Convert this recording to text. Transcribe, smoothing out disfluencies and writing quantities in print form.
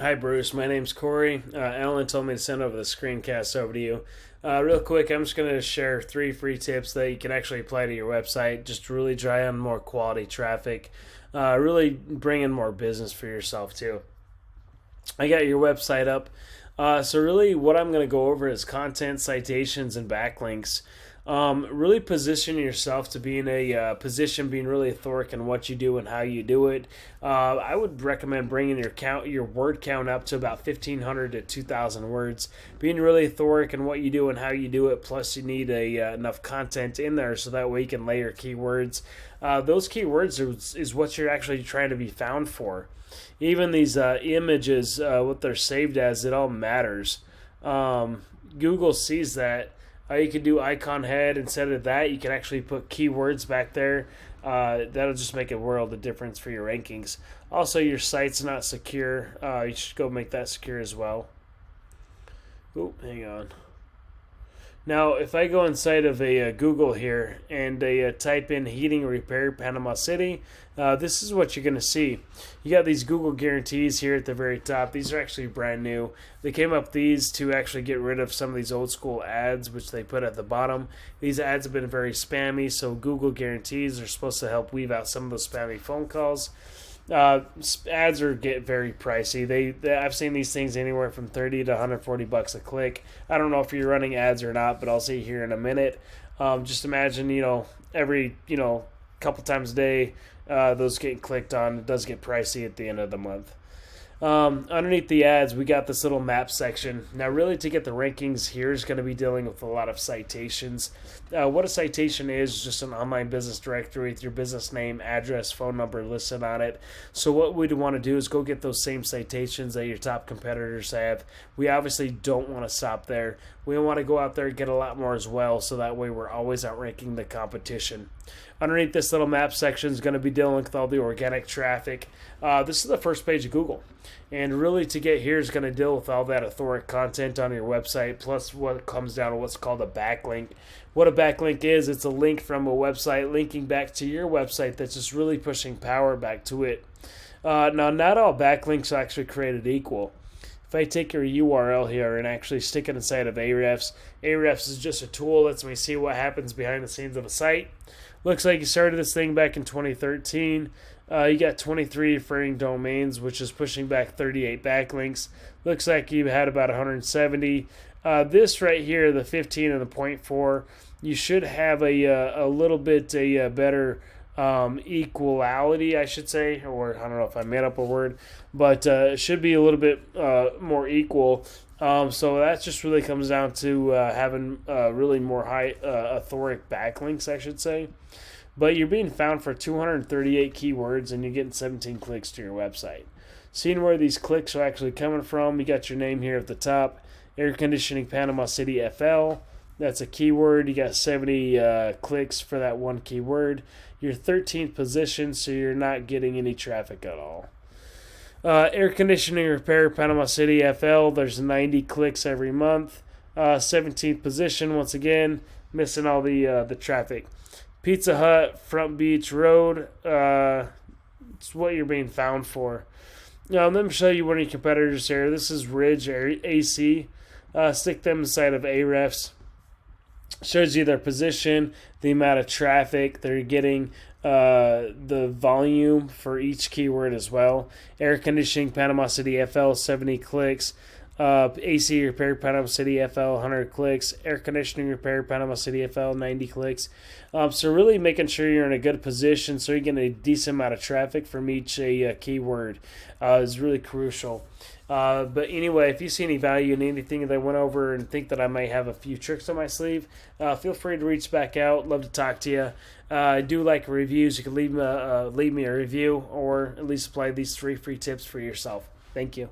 Hi, Bruce. My name's Corey. Alan told me to send over the screencast over to you. Real quick, I'm just going to share 3 free tips that you can actually apply to your website. Just to really drive on more quality traffic. Really bring in more business for yourself, too. I got your website up. So, really, what I'm going to go over is content, citations, and backlinks. Really position yourself to be in a position being really authoritative in what you do and how you do it. I would recommend bringing your word count up to about 1,500 to 2,000 words. Being really authoritative in what you do and how you do it. Plus, you need enough content in there so that way you can layer keywords. Those keywords is what you're actually trying to be found for. Even these images, what they're saved as, it all matters. Google sees that. You could do icon head instead of that. You can actually put keywords back there. That'll just make a world of difference for your rankings. Also, your site's not secure. You should go make that secure as well. Oh, hang on. Now, if I go inside of a Google here and type in heating repair Panama City, this is what you're going to see. You got these Google guarantees here at the very top. These are actually brand new. They came up these to actually get rid of some of these old school ads, which they put at the bottom. These ads have been very spammy, so Google guarantees are supposed to help weave out some of those spammy phone calls. Ads get very pricey. I've seen these things anywhere from 30 to 140 bucks a click. I don't know if you're running ads or not, but I'll see here in a minute. Just imagine, every couple times a day, those getting clicked on. It does get pricey at the end of the month. Underneath the ads, we got this little map section. Now, really, to get the rankings here is going to be dealing with a lot of citations. What a citation is just an online business directory with your business name, address, phone number listed on it. So what we'd want to do is go get those same citations that your top competitors have. We obviously don't want to stop there. We want to go out there and get a lot more as well, so that way we're always outranking the competition. Underneath this little map section is going to be dealing with all the organic traffic. This is the first page of Google. And really to get here is going to deal with all that authoritative content on your website, plus what comes down to what's called a backlink. What a backlink is, it's a link from a website linking back to your website that's just really pushing power back to it. Now, not all backlinks are actually created equal. If I take your URL here and actually stick it inside of Ahrefs, Ahrefs is just a tool that lets me see what happens behind the scenes of a site. Looks like you started this thing back in 2013. You got 23 referring domains, which is pushing back 38 backlinks. Looks like you had about 170. This right here, the 15 and the 0.4, you should have a little bit better equality, I should say, or I don't know if I made up a word, but it should be a little bit more equal. So that just really comes down to having really more high authoritative backlinks, I should say. But you're being found for 238 keywords and you're getting 17 clicks to your website. Seeing where these clicks are actually coming from, you got your name here at the top. Air conditioning Panama City FL. That's a keyword. You got 70 clicks for that one keyword. You're 13th position, so you're not getting any traffic at all. Air conditioning repair Panama City FL. There's 90 clicks every month. 17th position once again, missing all the traffic. Pizza Hut Front Beach Road. It's what you're being found for. Now let me show you one of your competitors here. This is Ridge AC. Stick them inside of Ahrefs. Shows you their position, the amount of traffic they're getting, the volume for each keyword as well. Air conditioning Panama City FL 70 clicks. AC repair Panama City FL 100 clicks. Air conditioning repair Panama City FL 90 clicks. So really making sure you're in a good position so you're getting a decent amount of traffic from each keyword is really crucial. But anyway, if you see any value in anything that I went over and think that I might have a few tricks on my sleeve, feel free to reach back out. Love to talk to you. I do like reviews. You can leave me a review or at least apply these 3 free tips for yourself. Thank you.